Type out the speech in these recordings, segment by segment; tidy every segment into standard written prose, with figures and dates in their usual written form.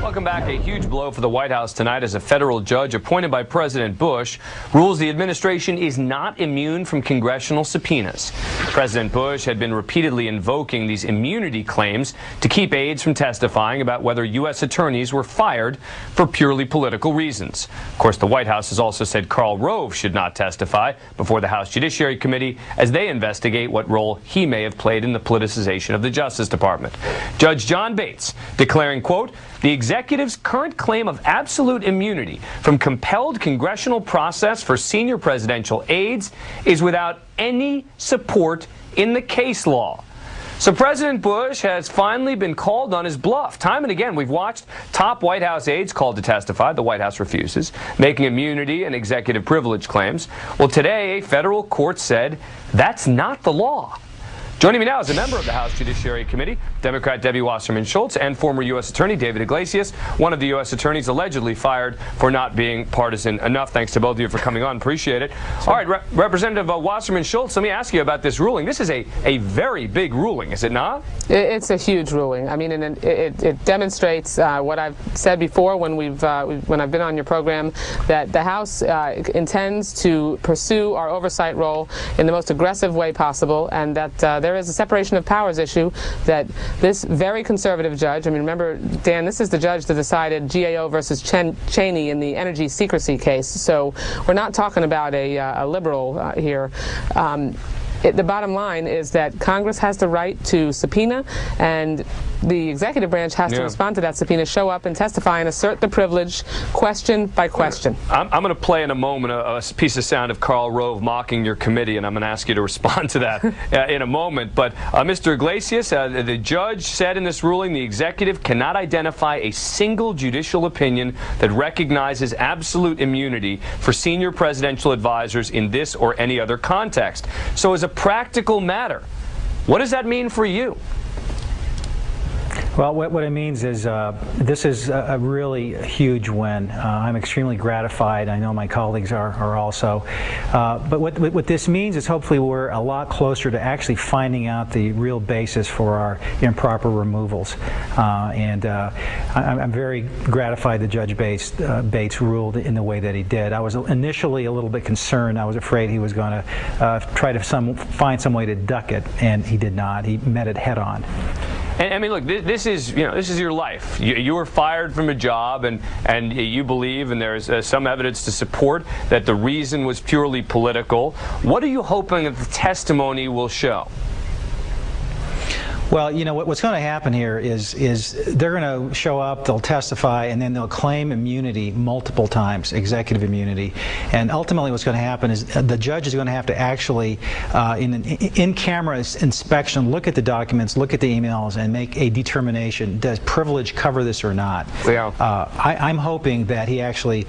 Welcome back. A huge blow for the White House tonight as a federal judge appointed by President Bush rules the administration is not immune from congressional subpoenas. President Bush had been repeatedly invoking these immunity claims to keep aides from testifying about whether U.S. attorneys were fired for purely political reasons. Of course, the White House has also said Karl Rove should not testify before the House Judiciary Committee as they investigate what role he may have played in the politicization of the Justice Department. Judge John Bates declaring, quote, "The executive's current claim of absolute immunity from compelled congressional process for senior presidential aides is without any support in the case law." So President Bush has finally been called on his bluff. Time and again, we've watched top White House aides called to testify. The White House refuses, making immunity and executive privilege claims. Well, today, a federal court said that's not the law. Joining me now is a member of the House Judiciary Committee, Democrat Debbie Wasserman Schultz, and former U.S. Attorney David Iglesias, one of the U.S. attorneys allegedly fired for not being partisan enough. Thanks to both of you for coming on. Appreciate it. All right, Representative Wasserman Schultz, let me ask you about this ruling. This is a very big ruling, is it not? It's a huge ruling. I mean, and it demonstrates what I've said before when when I've been on your program, that the House intends to pursue our oversight role in the most aggressive way possible, and that there is a separation of powers issue that this very conservative judge, I mean, remember, Dan, this is the judge that decided GAO versus Cheney in the energy secrecy case, so we're not talking about a liberal here. The bottom line is that Congress has the right to subpoena, and the executive branch has to respond to that subpoena, show up and testify and assert the privilege question by question. I'm going to play in a moment a piece of sound of Karl Rove mocking your committee, and I'm going to ask you to respond to that in a moment. But Mr. Iglesias, the judge said in this ruling the executive cannot identify a single judicial opinion that recognizes absolute immunity for senior presidential advisors in this or any other context. So as a practical matter, what does that mean for you? Well, what it means is this is a really huge win. I'm extremely gratified. I know my colleagues are also. But what this means is hopefully we're a lot closer to actually finding out the real basis for our improper removals. I'm very gratified that Judge Bates ruled in the way that he did. I was initially a little bit concerned. I was afraid he was going to try to find some way to duck it, and he did not. He met it head on. And I mean, look, this is your life. You were fired from a job, and you believe, and there's some evidence to support that the reason was purely political. What are you hoping that the testimony will show? Well, you know, what's going to happen here is they're going to show up, they'll testify, and then they'll claim immunity multiple times, executive immunity. And ultimately what's going to happen is the judge is going to have to actually, in an in-camera inspection, look at the documents, look at the emails, and make a determination. Does privilege cover this or not? Yeah. I'm hoping that he actually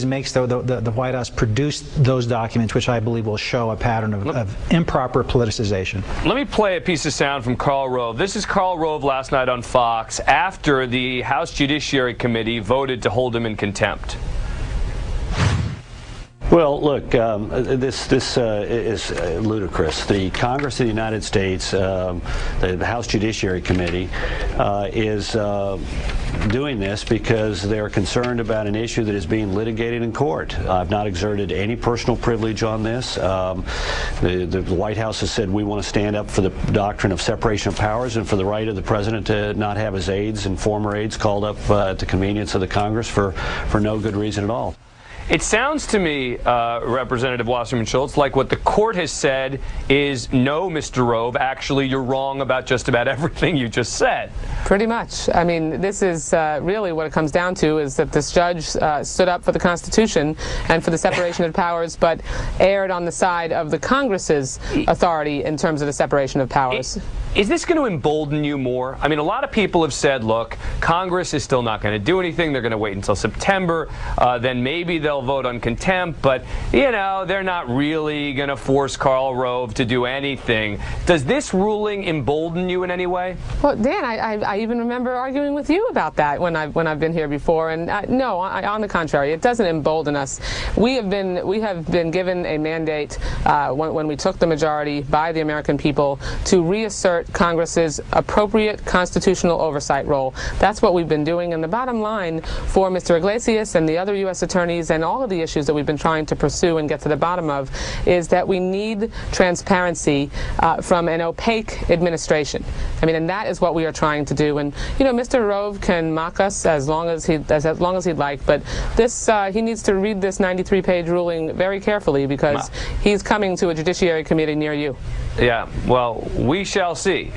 makes the White House produce those documents, which I believe will show a pattern of improper politicization. Let me play a piece of sound from Karl Rove. This is Karl Rove last night on Fox after the House Judiciary Committee voted to hold him in contempt. Well, look, this is ludicrous. The Congress of the United States, the House Judiciary Committee, is doing this because they're concerned about an issue that is being litigated in court. I've not exerted any personal privilege on this. The White House has said we want to stand up for the doctrine of separation of powers and for the right of the president to not have his aides and former aides called up at the convenience of the Congress for no good reason at all. It sounds to me, Representative Wasserman Schultz, like what the court has said is, no, Mr. Rove, actually you're wrong about just about everything you just said. Pretty much. I mean, this is really what it comes down to, is that this judge stood up for the Constitution and for the separation of powers, but erred on the side of the Congress's authority in terms of the separation of powers. Is this going to embolden you more? I mean, a lot of people have said, look, Congress is still not going to do anything. They're going to wait until September. Then maybe they'll vote on contempt. But, you know, they're not really going to force Karl Rove to do anything. Does this ruling embolden you in any way? Well, Dan, I even remember arguing with you about that when I've been here before. And no, on the contrary, it doesn't embolden us. We have been given a mandate when we took the majority by the American people to reassert support Congress's appropriate constitutional oversight role. That's what we've been doing, and the bottom line for Mr. Iglesias and the other U.S. attorneys and all of the issues that we've been trying to pursue and get to the bottom of is that we need transparency from an opaque administration. I mean, and that is what we are trying to do. And you know, Mr. Rove can mock us as long as he'd like, but this he needs to read this 93-page ruling very carefully, because he's coming to a Judiciary Committee near you. Yeah, well, we shall see.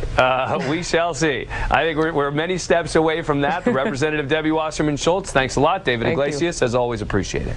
We shall see. I think we're many steps away from that. Representative Debbie Wasserman Schultz, thanks a lot. David Iglesias, as always, appreciate it.